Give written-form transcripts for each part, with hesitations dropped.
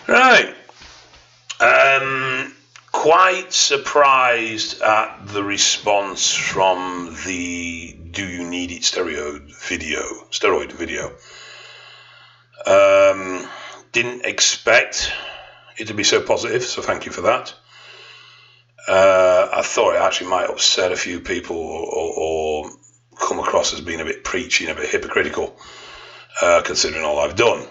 Right. Quite surprised at the response from the "Do You Need It" steroid video. Didn't expect it to be so positive, so thank you for that. I thought it actually might upset a few people or come across as being a bit preachy and a bit hypocritical, considering all I've done.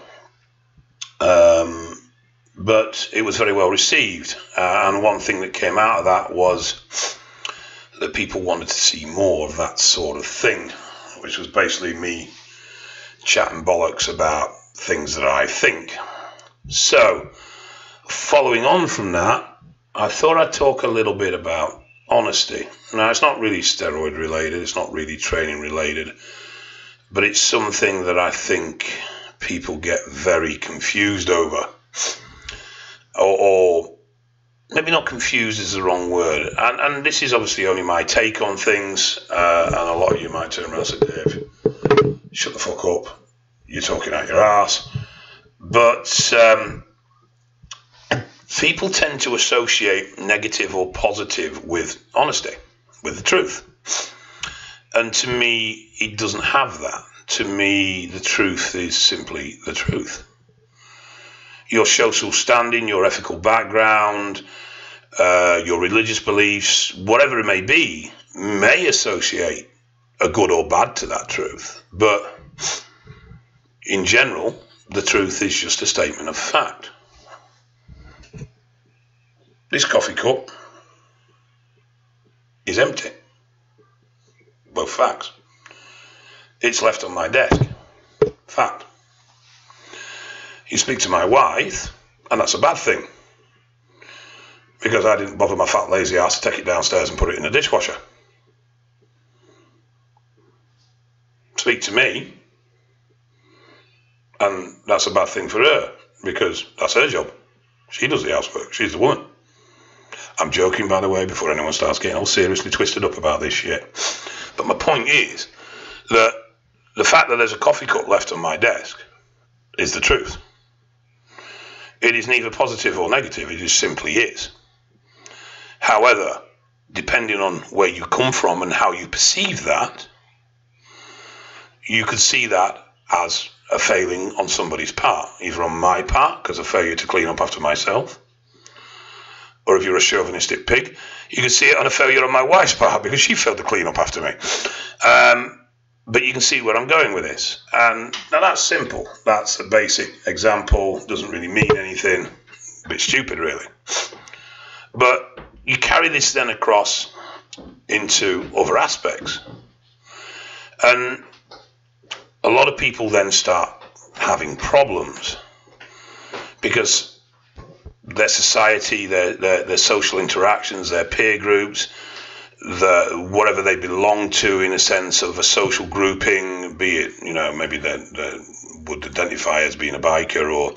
But it was very well received, and one thing that came out of that was that people wanted to see more of that sort of thing, which was basically me chatting bollocks about things that I think. So, following on from that, I thought I'd talk a little bit about honesty. Now, it's not really steroid related, it's not really training related, but it's something that I think people get very confused over. Or maybe not confused is the wrong word. And this is obviously only my take on things, and a lot of you might turn around and say, Dave, shut the fuck up, you're talking out your arse. But people tend to associate negative or positive with honesty, with the truth. And to me, it doesn't have that. To me, the truth is simply the truth. Your social standing, your ethical background, your religious beliefs, whatever it may associate a good or bad to that truth. But in general, the truth is just a statement of fact. This coffee cup is empty. Both facts. It's left on my desk. Fact. You speak to my wife, and that's a bad thing, because I didn't bother my fat lazy ass to take it downstairs and put it in the dishwasher. Speak to me, and that's a bad thing for her, because that's her job. She does the housework. She's the woman. I'm joking, by the way, before anyone starts getting all seriously twisted up about this shit. But my point is that the fact that there's a coffee cup left on my desk is the truth. It is neither positive or negative, it just simply is. However, depending on where you come from and how you perceive that, you could see that as a failing on somebody's part, either on my part, because of failure to clean up after myself, or if you're a chauvinistic pig, you can see it on a failure on my wife's part, because she failed to clean up after me. But you can see where I'm going with this. And now that's simple. That's a basic example. Doesn't really mean anything. A bit stupid, really. But you carry this then across into other aspects. And a lot of people then start having problems because their society, their social interactions, their peer groups, whatever they belong to in a sense of a social grouping, be it, maybe they would identify as being a biker or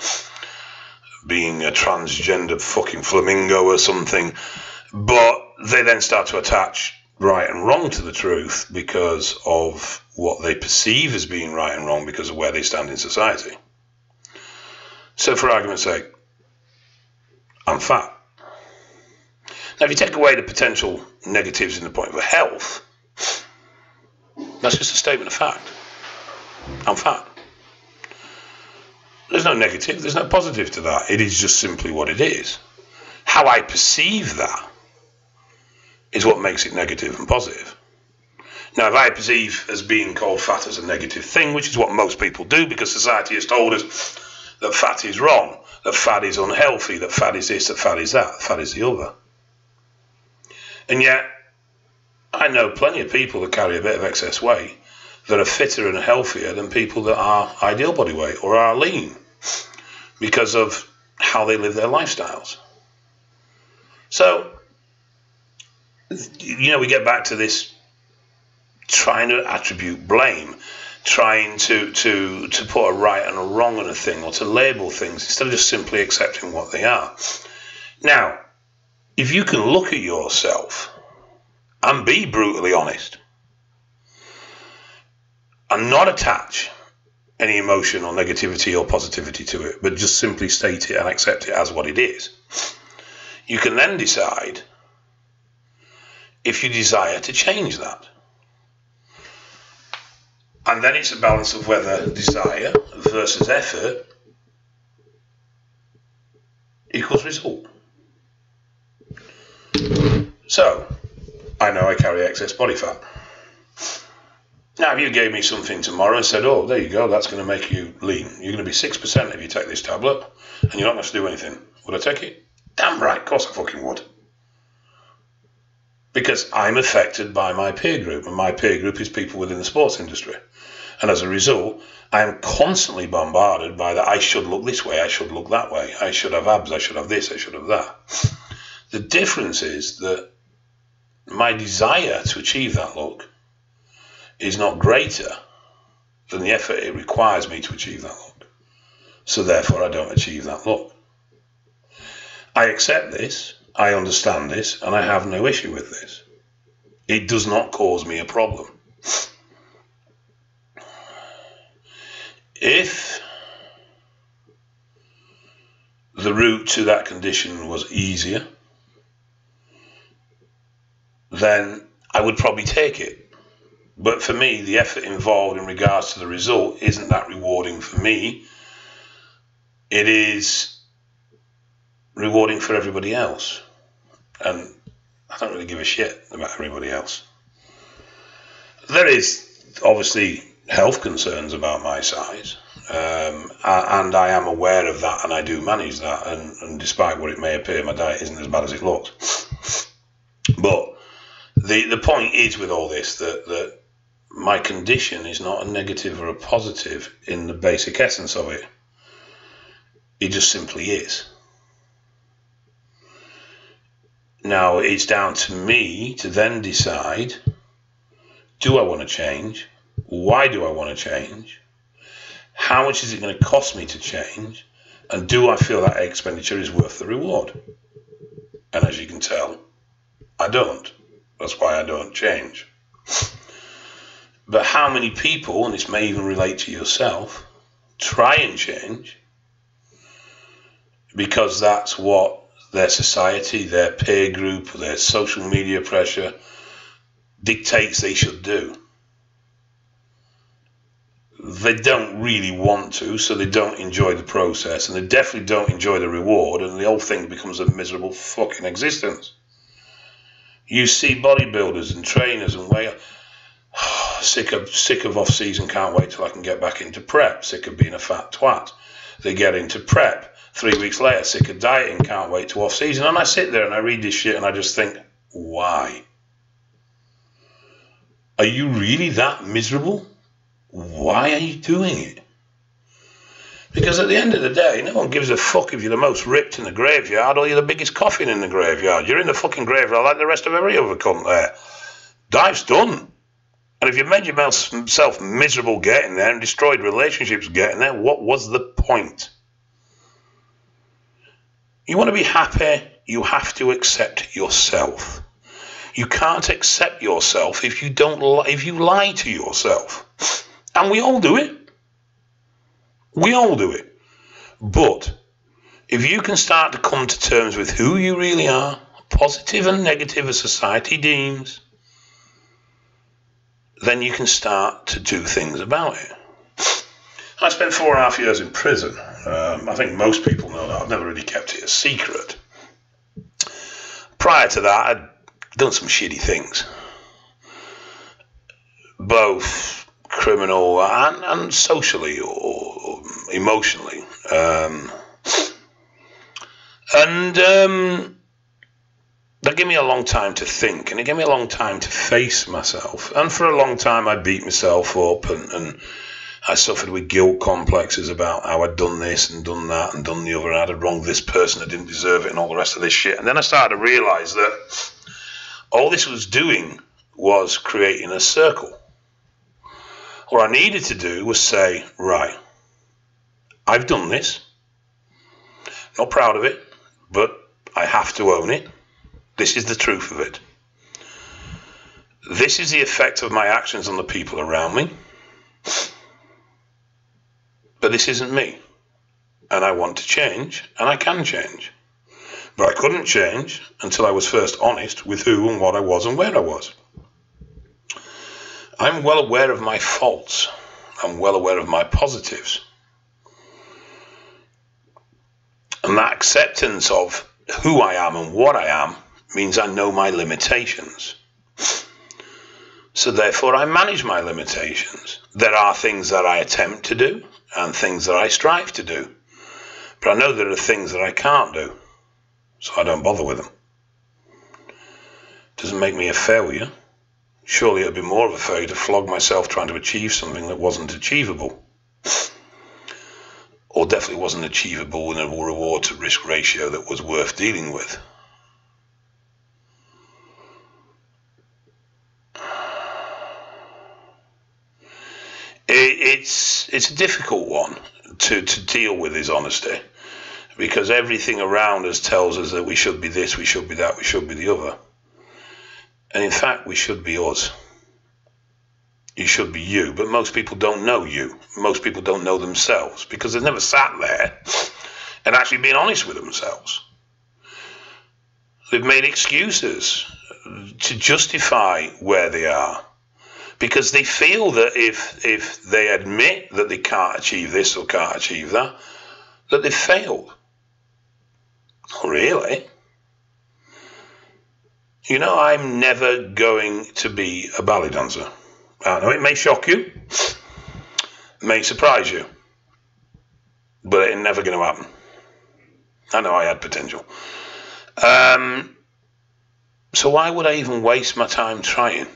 being a transgender fucking flamingo or something, but they then start to attach right and wrong to the truth because of what they perceive as being right and wrong because of where they stand in society. So for argument's sake, I'm fat. Now, if you take away the potential negatives in the point of health, that's just a statement of fact. I'm fat. There's no negative, there's no positive to that. It is just simply what it is. How I perceive that is what makes it negative and positive. Now, if I perceive as being called fat as a negative thing, which is what most people do because society has told us that fat is wrong, that fat is unhealthy, that fat is this, that fat is that, fat is the other. And yet, I know plenty of people that carry a bit of excess weight that are fitter and healthier than people that are ideal body weight or are lean because of how they live their lifestyles. So, we get back to this trying to attribute blame, trying to put a right and a wrong on a thing or to label things instead of just simply accepting what they are. Now, if you can look at yourself and be brutally honest and not attach any emotion or negativity or positivity to it, but just simply state it and accept it as what it is. You can then decide if you desire to change that. And then it's a balance of whether desire versus effort equals result. So, I know I carry excess body fat. Now, if you gave me something tomorrow and said, oh, there you go, that's going to make you lean. You're going to be 6% if you take this tablet, and you're not going to do anything. Would I take it? Damn right, of course I fucking would. Because I'm affected by my peer group, and my peer group is people within the sports industry. And as a result, I am constantly bombarded by that I should look this way, I should look that way, I should have abs, I should have this, I should have that. The difference is that my desire to achieve that look is not greater than the effort it requires me to achieve that look. So therefore I don't achieve that look. I accept this, I understand this, and I have no issue with this. It does not cause me a problem. If the route to that condition was easier, then I would probably take it. But for me, the effort involved in regards to the result isn't that rewarding for me. It is rewarding for everybody else. And I don't really give a shit about everybody else. There is obviously health concerns about my size, and I am aware of that, and I do manage that, and despite what it may appear, my diet isn't as bad as it looks. But the point is with all this that my condition is not a negative or a positive in the basic essence of it. It just simply is. Now, it's down to me to then decide, do I want to change? Why do I want to change? How much is it going to cost me to change? And do I feel that expenditure is worth the reward? And as you can tell, I don't. That's why I don't change. But how many people, and this may even relate to yourself, try and change because that's what their society, their peer group, their social media pressure dictates they should do. They don't really want to, so they don't enjoy the process, and they definitely don't enjoy the reward, and the whole thing becomes a miserable fucking existence. You see bodybuilders and trainers and sick of off-season, can't wait till I can get back into prep, sick of being a fat twat. They get into prep. 3 weeks later, sick of dieting, can't wait to off-season. And I sit there and I read this shit and I just think, why? Are you really that miserable? Why are you doing it? Because at the end of the day, no one gives a fuck if you're the most ripped in the graveyard or you're the biggest coffin in the graveyard. You're in the fucking graveyard like the rest of every other cunt there. Life's done. And if you made yourself miserable getting there and destroyed relationships getting there, what was the point? You want to be happy, you have to accept yourself. You can't accept yourself if you lie to yourself. And we all do it. We all do it. But if you can start to come to terms with who you really are, positive and negative as society deems, then you can start to do things about it. I spent 4.5 years in prison. I think most people know that. I've never really kept it a secret. Prior to that, I'd done some shitty things. Both criminal and socially or emotionally. That gave me a long time to think, and it gave me a long time to face myself. And for a long time, I beat myself up, and I suffered with guilt complexes about how I'd done this and done that and done the other, and I'd wronged this person, I didn't deserve it, and all the rest of this shit. And then I started to realise that all this was doing was creating a circle. What I needed to do was say, right, I've done this. Not proud of it, but I have to own it. This is the truth of it. This is the effect of my actions on the people around me. But this isn't me. And I want to change, and I can change. But I couldn't change until I was first honest with who and what I was and where I was. I'm well aware of my faults. I'm well aware of my positives. And that acceptance of who I am and what I am means I know my limitations. So therefore I manage my limitations. There are things that I attempt to do and things that I strive to do. But I know there are things that I can't do. So I don't bother with them. Doesn't make me a failure. Surely it would be more of a failure to flog myself trying to achieve something that wasn't achievable. Or definitely wasn't achievable in a reward to risk ratio that was worth dealing with. It's a difficult one to deal with, is honesty. Because everything around us tells us that we should be this, we should be that, we should be the other. And in fact, we should be us. You should be you, but most people don't know you. Most people don't know themselves because they've never sat there and actually been honest with themselves. They've made excuses to justify where they are because they feel that if they admit that they can't achieve this or can't achieve that, that they've failed. Not really. You know, I'm never going to be a ballet dancer. I know it may shock you, may surprise you, but it's never going to happen. I know I had potential. So why would I even waste my time trying?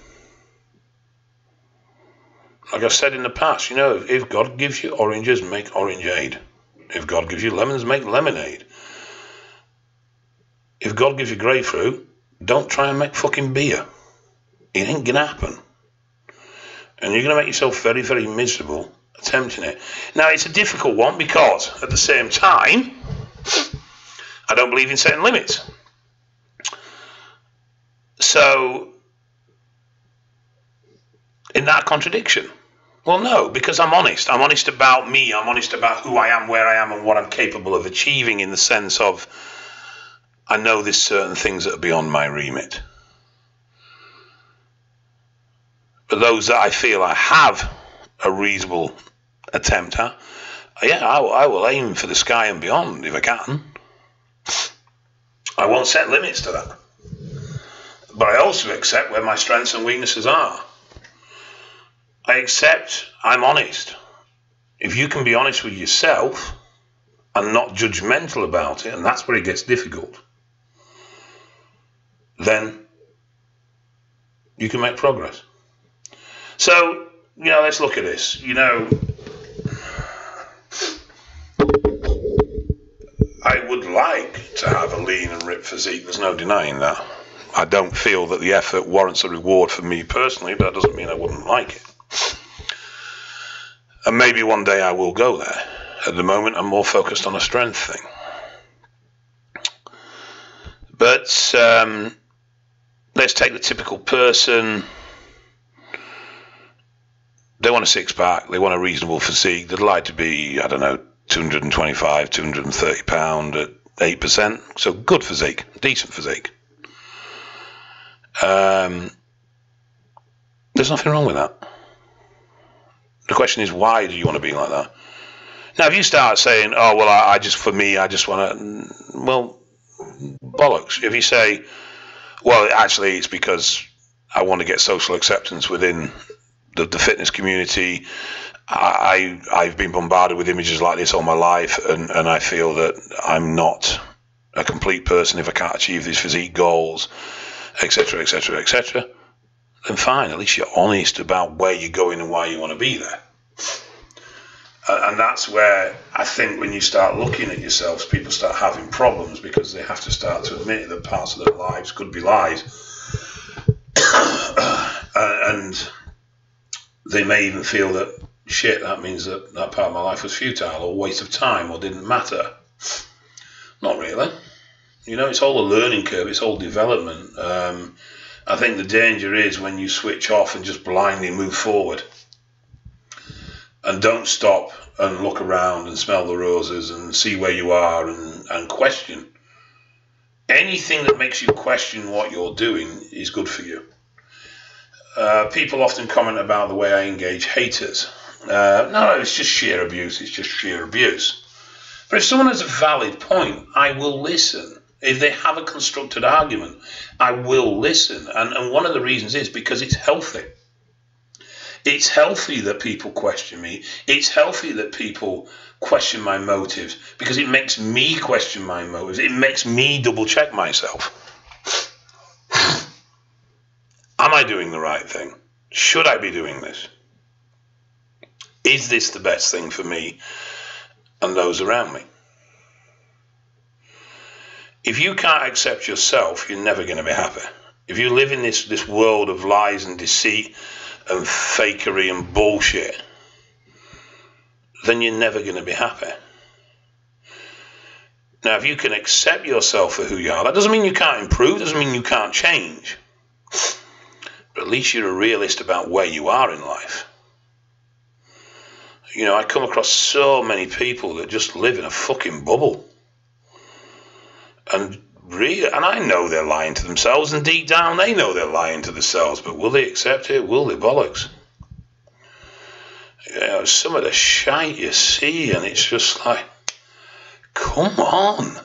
Like I've said in the past, you know, if God gives you oranges, make orangeade. If God gives you lemons, make lemonade. If God gives you grapefruit, don't try and make fucking beer. It ain't going to happen. And you're going to make yourself very, very miserable attempting it. Now, it's a difficult one because, at the same time, I don't believe in setting limits. So, in that contradiction? Well, no, because I'm honest. I'm honest about me. I'm honest about who I am, where I am, and what I'm capable of achieving in the sense of I know there's certain things that are beyond my remit. But those that I feel I have a reasonable attempt at, yeah, I will aim for the sky and beyond if I can. I won't set limits to that. But I also accept where my strengths and weaknesses are. I accept I'm honest. If you can be honest with yourself and not judgmental about it, and that's where it gets difficult, then you can make progress. So, you know, let's look at this. You know, I would like to have a lean and ripped physique. There's no denying that. I don't feel that the effort warrants a reward for me personally, but that doesn't mean I wouldn't like it. And maybe one day I will go there. At the moment, I'm more focused on a strength thing. But let's take the typical person. They want a six-pack, they want a reasonable physique, they'd like to be, I don't know, 225, 230 pound at 8%, so good physique, decent physique. There's nothing wrong with that. The question is, why do you want to be like that? Now, if you start saying, oh, well, I just want to, well, bollocks. If you say, well, actually, it's because I want to get social acceptance within the fitness community. I've been bombarded with images like this all my life, and I feel that I'm not a complete person if I can't achieve these physique goals, etc., etc., etc. Then fine, at least you're honest about where you're going and why you want to be there. And that's where I think when you start looking at yourselves, people start having problems because they have to start to admit that parts of their lives could be lies. And they may even feel that, shit, that means that part of my life was futile or waste of time or didn't matter. Not really. You know, it's all a learning curve, it's all development. I think the danger is when you switch off and just blindly move forward. and don't stop and look around and smell the roses and see where you are and question. Anything that makes you question what you're doing is good for you. People often comment about the way I engage haters. No, it's just sheer abuse. It's just sheer abuse. But if someone has a valid point, I will listen. If they have a constructed argument, I will listen. And one of the reasons is because it's healthy. It's healthy that people question me. It's healthy that people question my motives because it makes me question my motives. It makes me double check myself. Am I doing the right thing? Should I be doing this? Is this the best thing for me and those around me? If you can't accept yourself, you're never going to be happy. If you live in this world of lies and deceit and fakery and bullshit, then you're never going to be happy. Now, if you can accept yourself for who you are, that doesn't mean you can't improve, doesn't mean you can't change. But at least you're a realist about where you are in life. You know, I come across so many people that just live in a fucking bubble. And I know they're lying to themselves, and deep down they know they're lying to themselves, but will they accept it? Will they bollocks? You know, some of the shite you see, and it's just like, come on.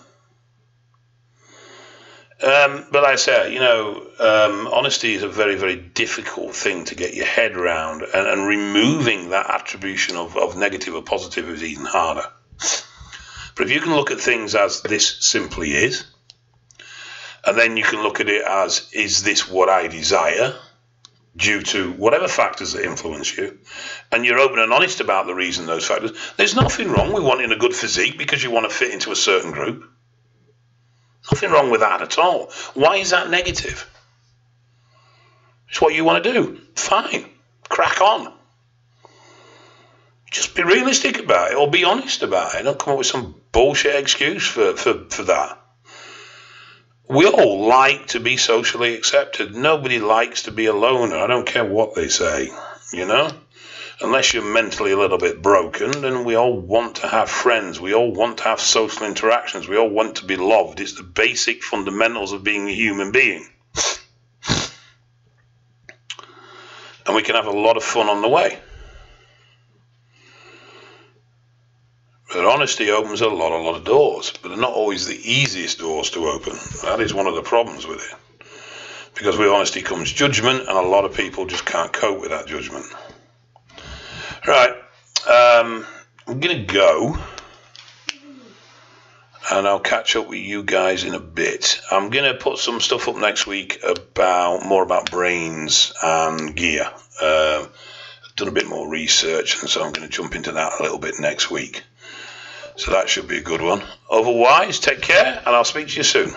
But like I say, you know, honesty is a very, very difficult thing to get your head around, and removing that attribution of negative or positive is even harder. But if you can look at things as this simply is, and then you can look at it as, is this what I desire, due to whatever factors that influence you, and you're open and honest about the reason those factors, there's nothing wrong with wanting a good physique because you want to fit into a certain group. Nothing wrong with that at all. Why is that negative? It's what you want to do. Fine. Crack on. Just be realistic about it, or be honest about it. Don't come up with some bullshit excuse for that. We all like to be socially accepted. Nobody likes to be a loner. I don't care what they say, you know? Unless you're mentally a little bit broken, then we all want to have friends. We all want to have social interactions. We all want to be loved. It's the basic fundamentals of being a human being. And we can have a lot of fun on the way. But honesty opens a lot of doors, but they're not always the easiest doors to open. That is one of the problems with it. Because with honesty comes judgment, and a lot of people just can't cope with that judgment. Right, I'm going to go, and I'll catch up with you guys in a bit. I'm going to put some stuff up next week more about brains and gear. I've done a bit more research, and so I'm going to jump into that a little bit next week. So that should be a good one. Otherwise, take care, and I'll speak to you soon.